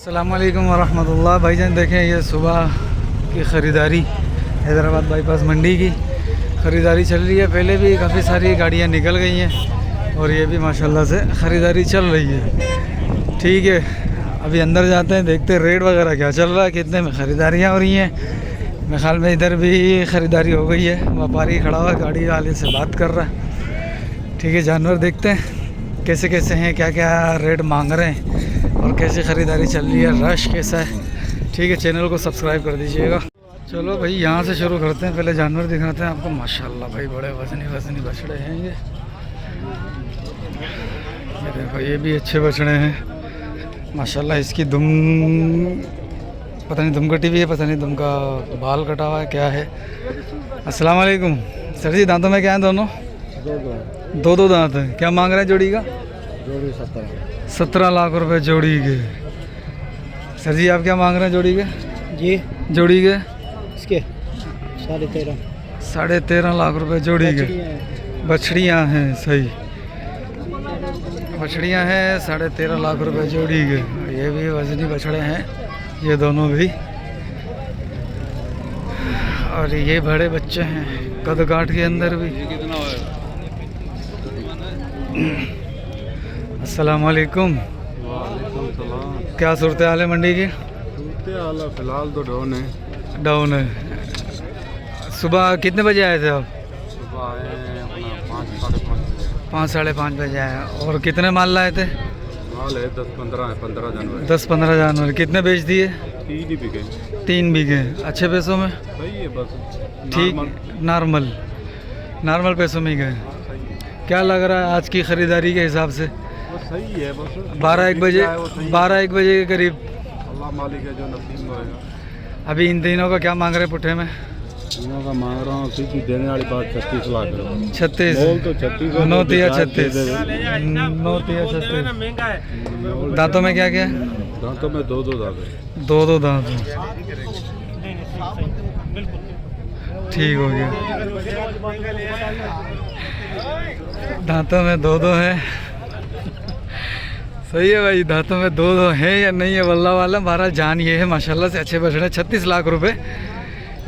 अस्सलाम वालेकुम वरहमतुल्लाह। भाईजान देखें ये सुबह की ख़रीदारी हैदराबाद बाईपास मंडी की ख़रीदारी चल रही है। पहले भी काफ़ी सारी गाड़ियाँ निकल गई हैं और ये भी माशाल्लाह से ख़रीदारी चल रही है। ठीक है, अभी अंदर जाते हैं, देखते हैं रेट वगैरह क्या चल रहा है, कितने में ख़रीदारियाँ हो रही हैं। मेरे ख्याल में इधर भी ख़रीदारी हो गई है। व्यापारी खड़ा हुआ गाड़ी वाले से बात कर रहा है। ठीक है, जानवर देखते हैं कैसे कैसे हैं, क्या क्या रेट मांग रहे हैं और कैसी ख़रीदारी चल रही है, रश कैसा है। ठीक है, चैनल को सब्सक्राइब कर दीजिएगा। चलो भाई यहाँ से शुरू करते हैं। पहले जानवर दिखाते हैं आपको। माशाल्लाह भाई बड़े वजनी बछड़े हैं ये देखो, ये भी अच्छे बछड़े हैं माशाल्लाह। इसकी दुम पता नहीं दुम कटी हुई है, पता नहीं दुम का बाल कटा हुआ है क्या है। अस्सलाम वालेकुम सर जी, दांतों में क्या है दोनों? दो दांत हैं। क्या मांग रहे हैं जोड़ी का? जोड़ी 17 लाख रुपए जोड़ी के। सर जी आप क्या मांग रहे हैं जोड़ी के? जी जोड़ी के इसके 13.5 लाख रुपए जोड़ी के। बछड़ियाँ हैं, सही बछड़ियाँ हैं। 13.5 लाख रुपए जोड़ी के। ये भी वजनी बछड़े हैं ये दोनों भी, और ये बड़े बच्चे हैं कद काठ के अंदर भी। अस्सलाम वालेकुम। क्या सूरत हाल है मंडी की? फिलहाल तो डाउन है। सुबह कितने बजे आए थे आप? सुबह आए अपना 5 साढ़े 5 बजे आए। और कितने माल लाए थे? माल है 10-15 जनवरी। 10-15 जानवर। कितने बेच दिए? 3 ही बिके। 3 बीघे। अच्छे पैसों में? सही है बस, ठीक, नॉर्मल पैसों में ही गए। क्या लग रहा है आज की ख़रीदारी के हिसाब से? बस सही है बस। 12-1 बजे के करीब। अल्लाह मालिक है जो नसीब में होएगा। अभी इन तीनों का क्या मांग रहे पुट्ठे में? तीनों का मांग रहा हूँ, सीधी देने वाली बात 36 लाख। 36 बोल तो 36 है। 9 तिया 36। दांतों में क्या क्या? दांतों में दो दांत है। दो दांत हैं। ठीक हो गया। दांतों में दो है। सही है भाई, दांतों में दो हैं या नहीं है वल्ला वाला। हमारा जान ये है माशाल्लाह से अच्छे बछड़े। 36 लाख रुपए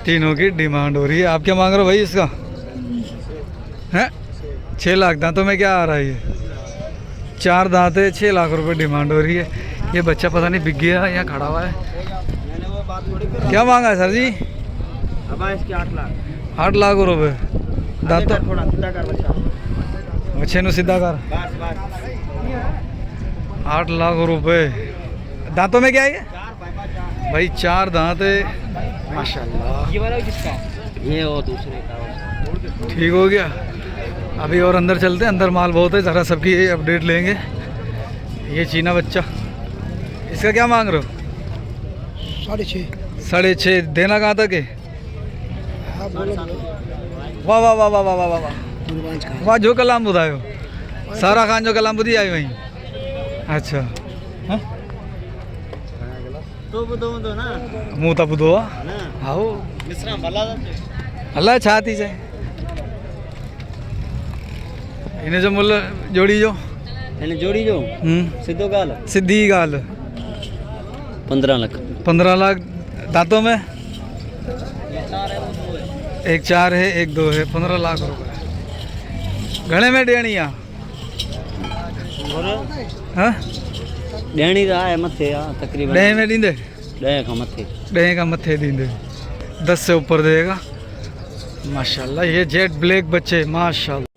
तीनों की डिमांड हो रही है। आप क्या मांग रहे हो भाई इसका? हैं 6 लाख। दांतों में क्या आ रहा है? ये 4 दांत है, 6 लाख रुपए डिमांड हो रही है। ये बच्चा पता नहीं बिक गया या खड़ा हुआ है। क्या मांगा है सर जी? इसके 8 लाख। 8 लाख रुपए। दांतों बच्चे नु सीधा कर। 8 लाख रुपए। दांतों में क्या है भाई? 4 दांत है माशाल्लाह। ये वाला किसका? ये और दूसरे का। ठीक हो गया। अभी और अंदर चलते हैं, अंदर माल बहुत है, ज़रा सबकी अपडेट लेंगे। ये चीना बच्चा, इसका क्या मांग रहे हो? 6.5 देना कहाँ तक है? वाह वाह वाह वाह वाह वाह वाह वाह। जो कलाम बुधायो सारा खान जो कलाम बुधी आई वहीं। अच्छा मुँह तो बुधो आओ अल्लाह छाती से इन्हें जो मुल्ला जोड़ी जो सीधी गाल 15 लाख। दांतों में एक 4 है, एक 2 है। 15 लाख रुपए। घणे में डेणिया? हाँ डेणी का है मथे तकरीबन। 10 में दींदे? 10 का मथे। 10 का मथे दींदे। 10 से ऊपर देगा माशाल्लाह। ये जेट ब्लैक बच्चे माशाल्लाह।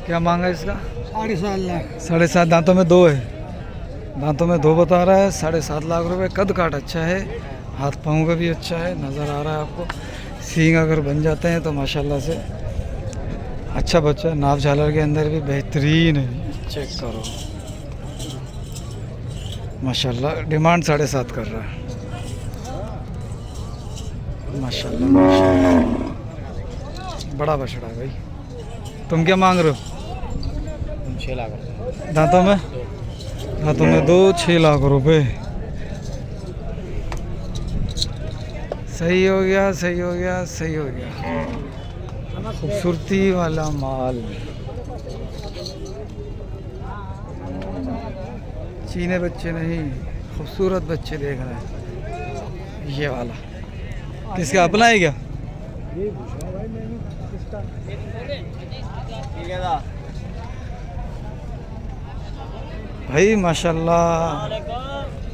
क्या मांगा इसका? 7.5 लाख। 7.5। दांतों में 2 है। दांतों में 2 बता रहा है। 7.5 लाख रुपए। कद काट अच्छा है, हाथ पाँव का भी अच्छा है, नज़र आ रहा है आपको। सींग अगर बन जाते हैं तो माशाल्लाह से अच्छा बच्चा। नाभ झालर के अंदर भी बेहतरीन है, चेक करो माशाल्लाह। डिमांड 7.5 कर रहा है माशाल्लाह माशाल्लाह। बड़ा बछड़ा है भाई। तुम क्या मांग रहे हो? 6 लाख। दांतों में 2 6 लाख रुपए। सही हो गया। खूबसूरती वाला माल। चीने बच्चे नहीं, खूबसूरत बच्चे देख रहे हैं। ये वाला किसका अपना है क्या? भाई माशाल्लाह।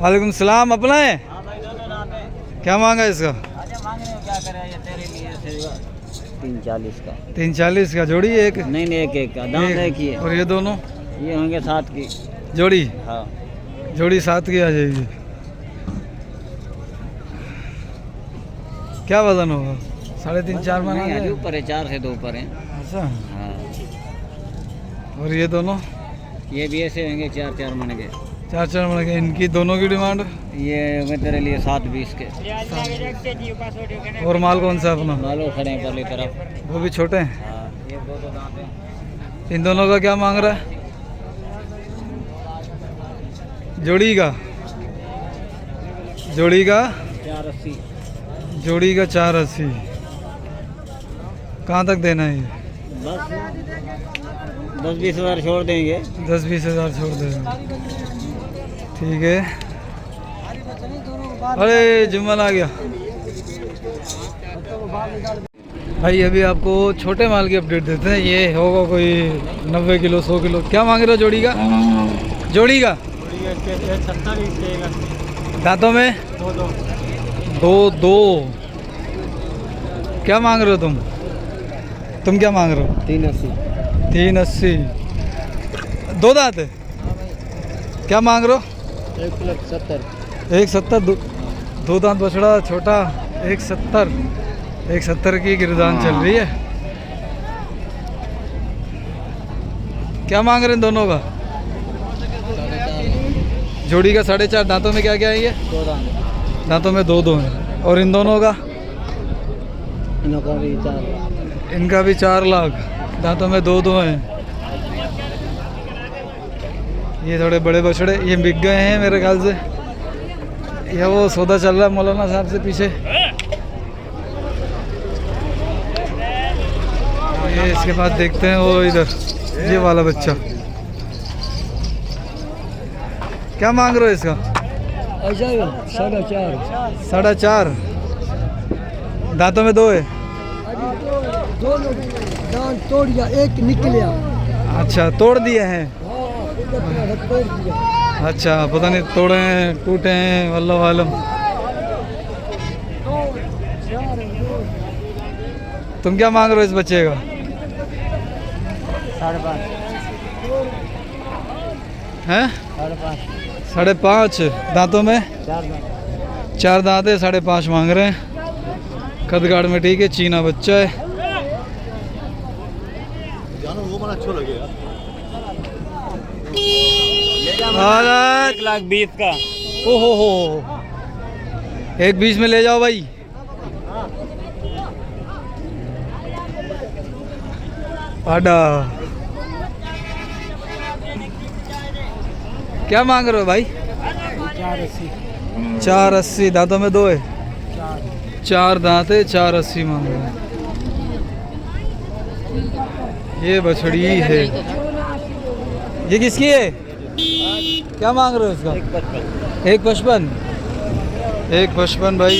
वालेकुम सलाम। अपना है? क्या मांगा इसका? 340 का। 340 का जोड़ी है एक? नहीं नहीं, एक का दाम एक ही है। और ये दोनों ये होंगे 7 की जोड़ी? हाँ। जोड़ी 7 की आ जाएगी। क्या वजन होगा? 3.5 4 मन आ नहीं, अभी जाएगा? ऊपर है, 4 से 2 ऊपर है। अच्छा। हाँ। और ये दोनों? ये भी ऐसे होंगे 4 मन के। 4 4 मन के। इनकी दोनों की डिमांड? ये होंगे तेरे लिए 720 के। और माल कौन सा अपना? मालो खड़े हैं परली तरफ। वो भी छोटे हैं? हाँ, ये दो दांत हैं। इन दोनों का क्या मांग रहा है? जोड़ी का? जोड़ी का 480। जोड़ी का 480। कहाँ तक देना है ये? बस 10-20 हज़ार छोड़ देंगे। 10-20 हज़ार छोड़ देगा। ठीक है। अरे जुम्मन आ गया। भाई अभी आपको छोटे माल की अपडेट देते हैं। ये होगा कोई 90 किलो 100 किलो। क्या मांग रहे हो जोड़ी का? जोड़ी का दांतों में? दो। क्या मांग रहे हो तुम क्या मांग रहे हो? 380। 380। 2 दांत है? क्या मांग रहे हो? 170। 170। दो दांत बछड़ा छोटा 170। 170 की गिरदान चल रही है। क्या मांग रहे हैं दोनों का? जोड़ी का 4.5। दांतों में क्या क्या है ये? 2 दांत। दांतों में 2 हैं। और इन दोनों का? इनका भी 4। इनका भी 4 लाख। दांतों में 2 हैं। ये थोड़े बड़े बछड़े ये बिक गए हैं मेरे ख्याल से। ये वो सौदा चल रहा है मौलाना साहब से पीछे। ये इसके बाद देखते हैं वो इधर ये वाला बच्चा। क्या मांग रहे हो इसका? 4.5। दांतों में 2 है? दोनों दांत तोड़ दिया, एक निकलिया। अच्छा तोड़ दिए हैं। तोड़ दिया। अच्छा पता नहीं तोड़े हैं टूटे हैं वल्लाह आलम। तुम क्या मांग रहे हो इस बच्चे का? 5.5। हैं? 5.5। 5.5। दांतों में 4 दांत। 4 दांत है। 5.5 मांग रहे हैं। कदगाड़ में ठीक है। चीना बच्चा है। वो बड़ा अच्छा लगेगा। 1,20,000 का। ओहो हो 1.20 में ले जाओ भाई। आडा क्या मांग रहे हो भाई? 480। दांतों में 2 है? 4 दांत है। 480 मांग रहे हैं। ये बछड़ी है। ये किसकी है? क्या मांग रहे हो इसका? 1.55। 1.55 भाई।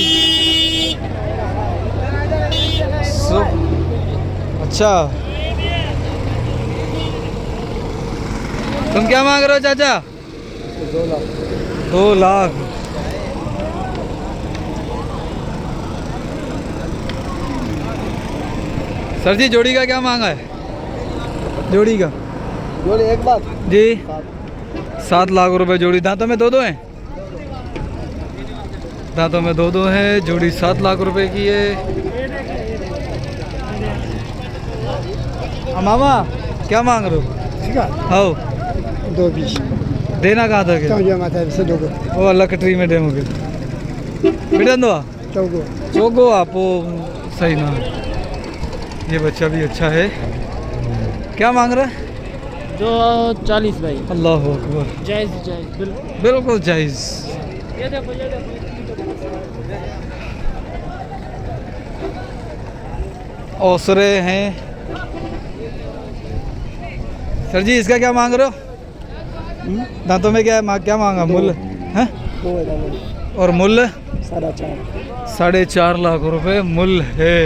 अच्छा तुम क्या मांग रहे हो चाचा? 2 लाख। सर जी जोड़ी का क्या मांगा है? जोड़ी का? जोड़ी एक बात जी 7 लाख रुपए जोड़ी। दांतों में 2 हैं? दांतों में 2 हैं। जोड़ी 7 लाख रुपए की है। मामा क्या मांग रहे हो? ठीक है। हाँ 220 देना कहाँ तक है? से 2 वो अल्लाह कटरी में डेमोगे बेटन दो चौको चोगो आप वो सही ना। ये बच्चा भी अच्छा है। क्या मांग रहा है? 240 भाई। अल्लाह अकबर। जायज़ बिल्कुल जायज़। ये देखो औसरे हैं। सर जी इसका क्या मांग रहे हो? दांतों में क्या मांगा मूल्य है? दो है दाम और मूल्य 4.5 4.5 लाख रुपए मूल्य है।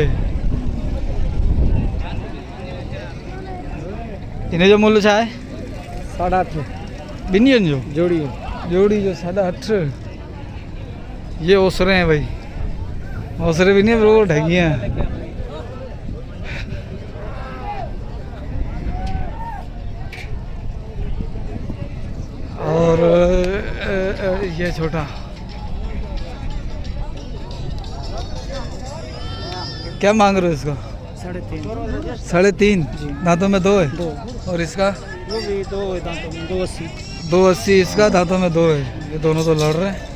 इन्हें जो मूल्य छा है 8.5 बिनियन जो जोड़ी जोड़ी जो 8.5 ये ओसरे हैं भाई, ओसरे भी नहीं वो ढगियाँ हैं। और ये छोटा क्या मांग रहे हो इसका? 3.5 3.5 दांतों में 2 है। दो और इसका वो भी दो है दांतों में 2.80 2.80 इसका, दांतों में 2 है। ये दोनों तो लड़ रहे हैं।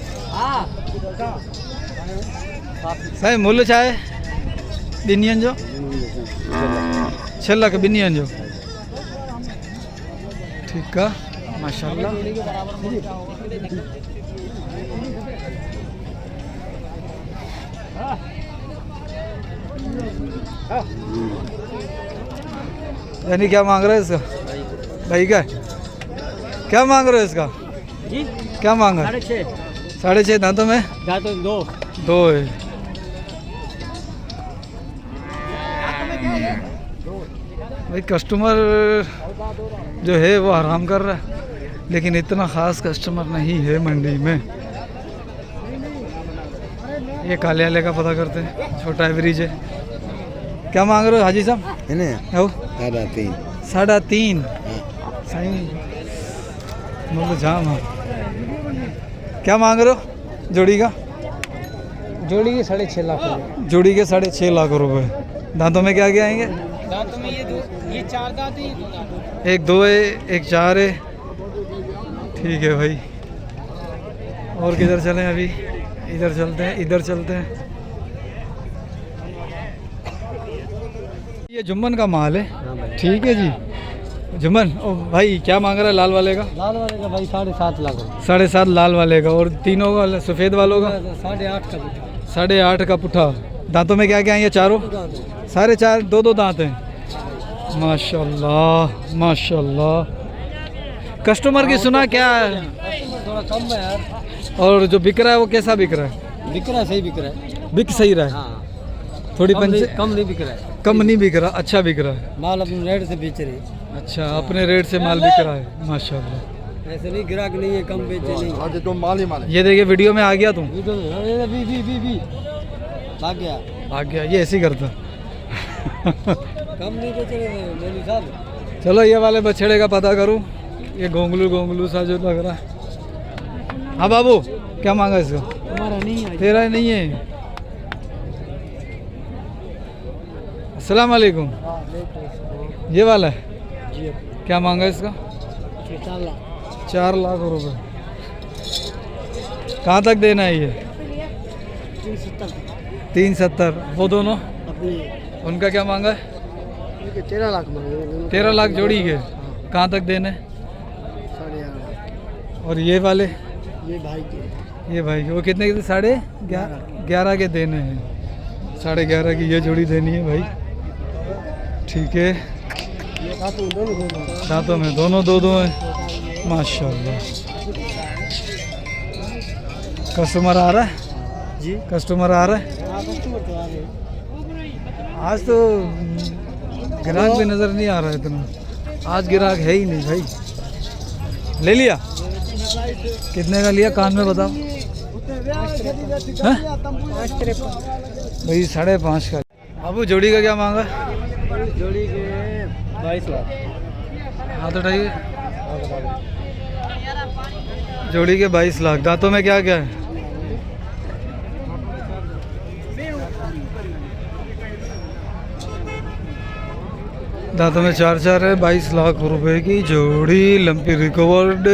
सही मूल्य चाहे बिनियन जो 6 लाख बिनियन जो ठीक है माशाल्लाह। यानी क्या मांग रहे हैं इसका भाई का? क्या मांग रहे हो इसका? जी क्या मांगा? 6.5 6.5 दांतों में दांतों में 2 2 है। भाई कस्टमर जो है वो आराम कर रहा है, लेकिन इतना ख़ास कस्टमर नहीं है मंडी में। ये काले वाले का पता करते हैं, छोटा एवरेज है। क्या मांग रहे हो हाजी साहब? इन्हें हो 3.5 3.5 सही मतलब जाम है। क्या मांग रहे हो जोड़ी का? जोड़ी के 6.5 लाख जोड़ी के 6.5 लाख रुपए। दांतों में क्या क्या आएंगे? दांतों में ये 4 दांत है, 1 2 है, 1 4 है। ठीक है भाई। और किधर चलें अभी? इधर चलते हैं, इधर चलते हैं। ये जुम्मन का माल है। ठीक है जी जुम्मन। ओ भाई क्या मांग रहा है लाल वाले का? लाल वाले का भाई 7.5 लाख 7.5 लाल वाले का। और तीनों का सफ़ेद वालों का 8.5 का 8.5 का पुट्ठा। दांतों में क्या क्या है ये चारों? 4.5 2 दांत हैं। माशाल्लाह माशाल्लाह। कस्टमर की सुना क्या है? थोड़ा कम है यार, और जो बिक रहा है वो कैसा बिक रहा है? बिक रहा है, सही बिक रहा है। बिक सही रहा है? हाँ थोड़ी कम नहीं बिक रहा है, कम नहीं बिक रहा, अच्छा बिक रहा है। माल अपने रेट से बेच रहे हैं। अच्छा अपने रेट से माल बिक रहा है माशाल्लाह। ऐसे नहीं ग्राहक नहीं है, कम बेचे नहीं। आज तो माल ही माल है। ये देखिए वीडियो में आ गया तुम, भी भाग गया, भाग गया। ये ऐसे ही करता। कम नहीं बेच रहे मौलवी साहब। चलो ये वाले बछड़े का पता करूं। ये गोंगलू सा जो लग रहा है। हाँ बाबू क्या मांगा इसका? हमारा नहीं है। तेरा ही नहीं है। अस्सलाम वालेकुम। ये वाला है? जी क्या मांगा इसका? 4 लाख रुपए। कहाँ तक देना है ये? 370। वो दोनों उनका क्या मांगा है? 13 लाख मांगे। 13 लाख जोड़ी के। कहाँ तक देने? 8.5। और ये वाले? ये भाई के, ये भाई वो कितने के? 11.5 के देने हैं। 11.5 की ये जोड़ी देनी है भाई। ठीक है। दांतों में दोनों 2 हैं माशाल्लाह। कस्टमर आ रहा है जी, कस्टमर आ रहा है। आज तो ग्राहक भी नज़र नहीं आ रहा है इतना। आज ग्राहक है ही नहीं भाई। ले लिया? कितने का लिया? कान में बताओ। हाँ? भाई 5.5 का। बाबू जोड़ी का क्या मांगा? जोड़ी के 22 लाख। हाथ उठाइए। जोड़ी के 22 लाख। दांतों में क्या क्या है? दांतों में 4 है। 22 लाख रुपए की जोड़ी, लंपी रिकवर्ड।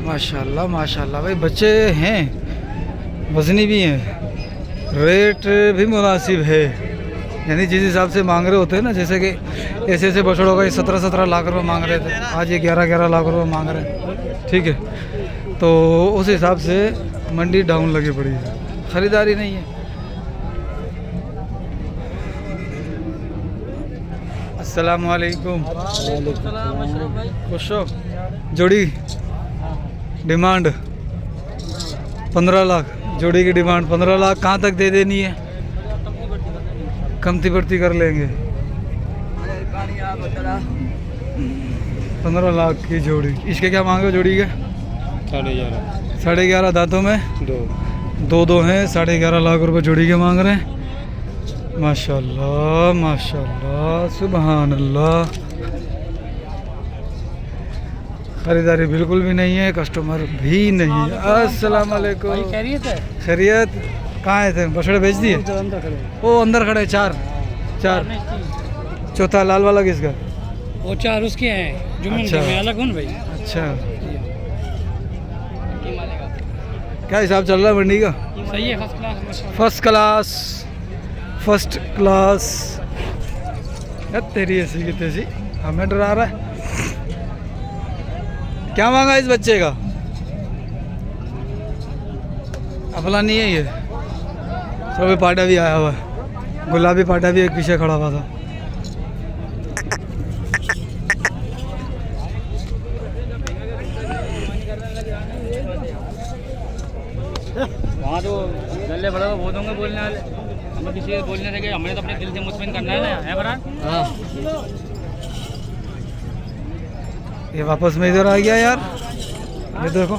माशाल्लाह माशाल्लाह भाई बच्चे हैं, वजनी भी हैं, रेट भी मुनासिब है। यानी जिस हिसाब से मांग रहे होते हैं ना, जैसे कि ऐसे बछड़ों का 17 लाख रुपए मांग रहे थे, आज ये 11 लाख रुपए मांग रहे हैं। ठीक है, तो उस हिसाब से मंडी डाउन लगी पड़ी है, ख़रीदारी नहीं है। अस्सलाम वालेकुम। खुश हो? जोड़ी डिमांड 15 लाख, जोड़ी की डिमांड 15 लाख। कहाँ तक दे देनी है? कमती बढ़ती कर लेंगे। 15 लाख की जोड़ी। इसके क्या मांगे जोड़ी के? 11.5 11.5 दांतों में 2 दो हैं। 11.5 लाख रुपए जोड़ी के मांग रहे हैं। माशाल्लाह माशाल्लाह सुभान अल्लाह। खरीदारी बिल्कुल भी नहीं है, कस्टमर भी नहीं है। अस्सलाम वालेकुम। खैरियत है? खैरियत। कहाँ आए थे? बछड़े बेच दिए? वो अंदर खड़े चार। चौथा लाल वाला किसका? वो 4 उसके हैं जुम्मन अच्छा। के, मैं अलग हूँ ना भाई। अच्छा, क्या हिसाब चल रहा है मंडी का? सही है, फर्स्ट क्लास माशाल्लाह। First class. यार तेरी ऐसी की तैसी हमें डरा रहा है। क्या मांगा इस बच्चे का? अपना नहीं है ये। सभी पाटा भी आया हुआ है, गुलाबी पाटा भी एक पीछे खड़ा हुआ था। वहाँ तो गले बड़ा वो होंगे बोलने वाले, हमें किसी को बोलने लगे, हमें तो अपने दिल से मुतमिन करना है ना, है बरान? हाँ ये वापस में इधर आ गया यार। ये देखो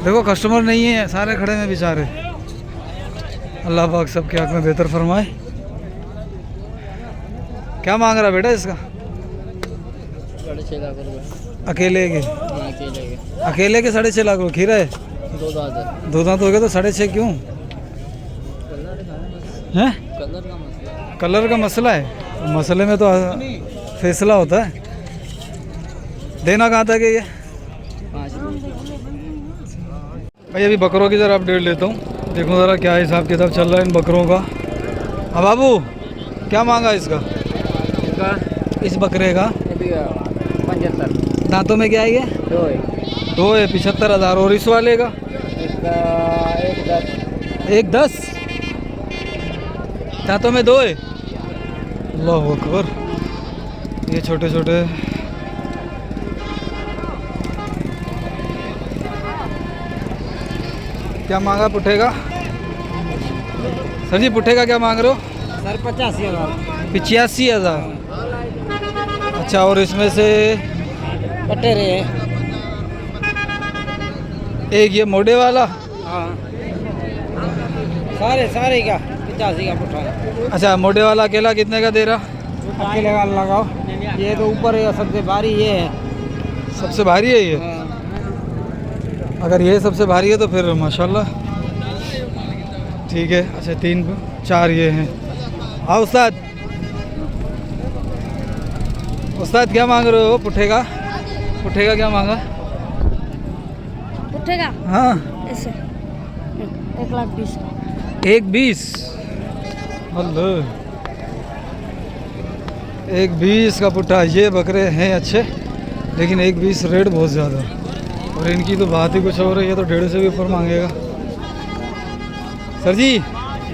देखो, कस्टमर नहीं है, सारे खड़े हैं बेचारे। अल्लाह पाक सबके हक में बेहतर फरमाए। क्या मांग रहा बेटा इसका? 6.5 लाख रुपए। अकेले के? हाँ अकेले के। अकेले के 6.5 लाख रुपये। खीरा है? 2 दांत है। 2 दांत हो गए तो 6.5 क्यों है? कलर का मसला है। कलर का मसला है? तो मसले में तो फैसला होता है। देना कहाँ तक है ये? 5 भाई अभी बकरों की ज़रा अपडेट लेता हूँ। देखो ज़रा क्या हिसाब किताब चल रहा है इन बकरों का। अब बाबू क्या मांगा इसका? इस बकरे का 75। दांतों में क्या है ये? 2 है। 2 है, 75,000। और इस वाले का? इसका 1.10। 1.10। दांतों में 2 है। अल्लाह अकबर। ये छोटे छोटे क्या मांगा पुट्ठे का? सर जी पुट्ठे का क्या मांग रहे हो? सर 85,000। 85,000। अच्छा, और इसमें से बटेरे है। एक ये मोटे वाला? हाँ सारे का 85 का पुट्ठा है। अच्छा, मोटे वाला अकेला कितने का दे रहा? अकेले का लगाओ। ये तो ऊपर है, सबसे भारी ये है। सबसे भारी है ये? अगर ये सबसे भारी है तो फिर माशाल्लाह ठीक है। अच्छा 3-4 ये हैं। हाँ उस्ताद, उस्ताद क्या मांग रहे हो पुट्ठे का? पुट्ठे का क्या मांगा? उठेगा हाँ ऐसे 1,20,000। 1.20। अल्लाह, 1.20 का पुट्ठा। ये बकरे हैं अच्छे, लेकिन 1.20 रेट बहुत ज़्यादा। और इनकी तो बात ही कुछ हो रही है, तो 1.5 से भी ऊपर मांगेगा। सर जी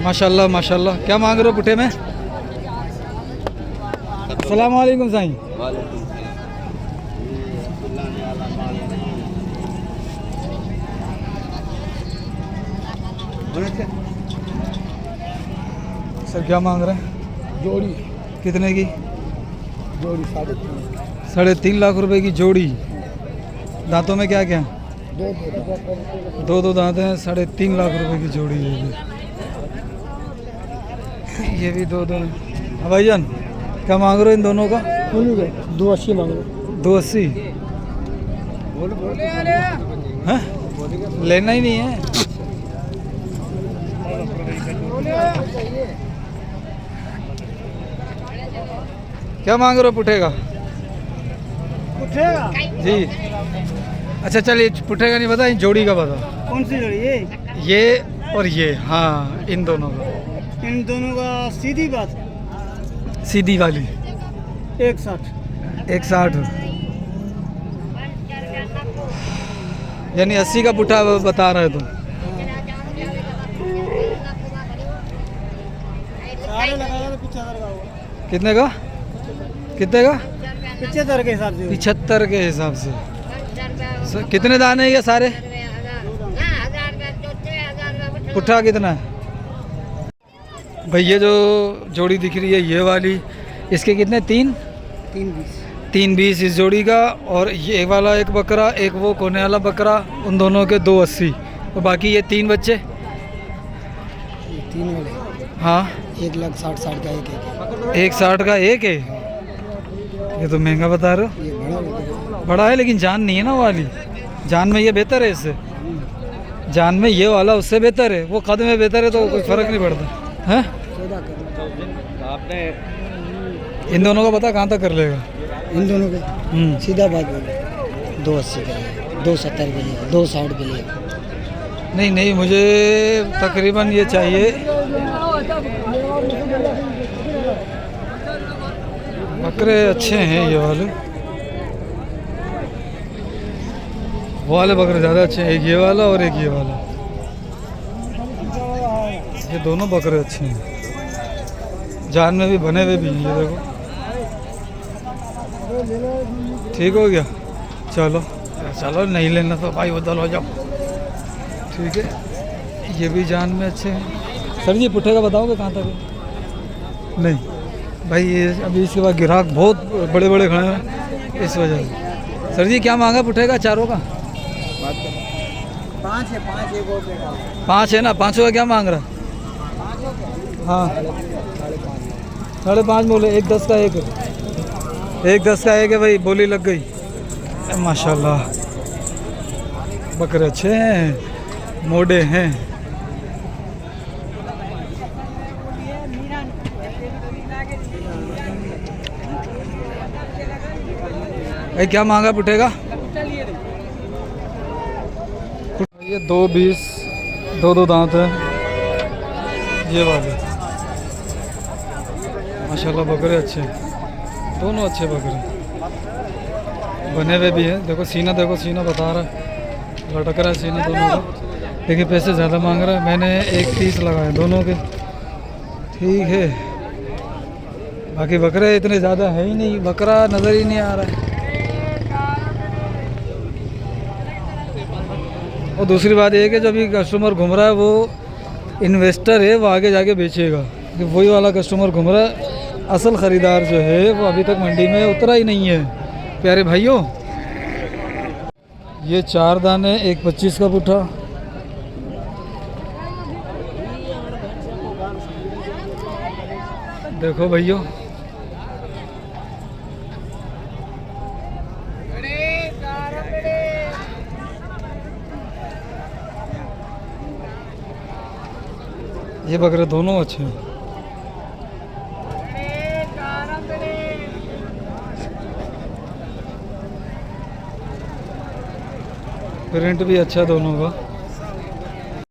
माशाल्लाह माशाल्लाह। क्या मांग रहे हो पुट्ठे में? अस्सलाम वालेकुम साईं। सर क्या मांग रहे हैं? जोड़ी कितने की? जोड़ी 3.5 लाख रुपए की जोड़ी। दांतों में क्या क्या? 2 दांत हैं। 3.5 लाख रुपए की जोड़ी है ये भी 2 हैं। हाँ भाईजान क्या मांग रहे हो इन दोनों का? 280 मांग लो। 280। हैं? लेना ही नहीं है। क्या मांग रहे हो पुट्ठे का? उठेगा जी अच्छा चलिए, पुट्ठे का नहीं पता, इन जोड़ी का पता। कौन सी जोड़ी ये? ये और ये, हाँ इन दोनों का। इन दोनों का सीधी बात सीधी वाली 160। 160 यानी 80 का पुट्ठा बता रहे तुम। सारे लगा 75 का होगा। कितने का? कितने का? 75 के हिसाब से 75 के हिसाब से। कितने दाने हैं ये सारे? पुट्ठा कितना है भाई? ये जो जोड़ी दिख रही है ये वाली, इसके कितने? 320 इस जोड़ी का। और ये वाला एक बकरा, एक वो कोने वाला बकरा, उन दोनों के 280। और बाकी ये 3 बच्चे 3 वाले हाँ 1,60,60 का एक 160 का एक है। ये तो महंगा बता रहे हो। ये बड़ा है लेकिन जान नहीं है ना वो वाली। जान में ये बेहतर है इससे? जान में ये वाला उससे बेहतर है? वो कद में बेहतर है तो कोई फ़र्क नहीं पड़ता है। 14 का। इन दोनों का पता कहाँ तक कर लेगा? इन दोनों के सीधा बात बोलो, 280 के लिए, 270 के लिए, 260 के लिए। नहीं मुझे तकरीबन ये चाहिए। बकरे अच्छे हैं ये वाले, वो वाले बकरे ज़्यादा अच्छे हैं। एक ये वाला और एक ये वाला, ये दोनों बकरे अच्छे हैं। जान में भी बने हुए भी हैं ये देखो। ठीक हो गया, चलो नहीं लेना तो भाई बदल हो जाओ। ठीक है, ये भी जान में अच्छे हैं। सर जी पुट्ठे का बताओगे कहाँ तक है? नहीं भाई ये अभी इसके बाद ग्राहक बहुत बड़े बड़े खड़े हैं इस वजह से। सर जी क्या मांगा पुट्ठे का? चारों का 5 है, 5 एक और बेटा। 5 है ना? 500 का क्या मांग रहा? हाँ 5.5 बोले। 1,10 का एक है, 1,10 का एक है भाई। बोली लग गई। माशाल्लाह बकरे अच्छे हैं, मोटे हैं। भाई क्या मांगा पुट्ठे का? ये 220, 2 दांत है ये वाले। माशाल्लाह बकरे अच्छे हैं, दोनों अच्छे बकरे बने हुए भी हैं। देखो सीना, देखो सीना बता रहा है, लटक रहा है सीना दोनों का। लेकिन पैसे ज़्यादा मांग रहा है। मैंने 1,30 लगाए दोनों के। ठीक है, बाकी बकरे इतने ज़्यादा है ही नहीं, बकरा नज़र ही नहीं आ रहा है। और दूसरी बात ये है कि जो अभी कस्टमर घूम रहा है वो इन्वेस्टर है, वो आगे जाके बेचेगा। वही वाला कस्टमर घूम रहा है, असल ख़रीदार जो है वो अभी तक मंडी में उतरा ही नहीं है। प्यारे भाइयों, ये 4 दाने, 1,25 का पुट्ठा। देखो भाइयों, ये बकरे दोनों अच्छे हैं। प्रिंट भी अच्छा दोनों का।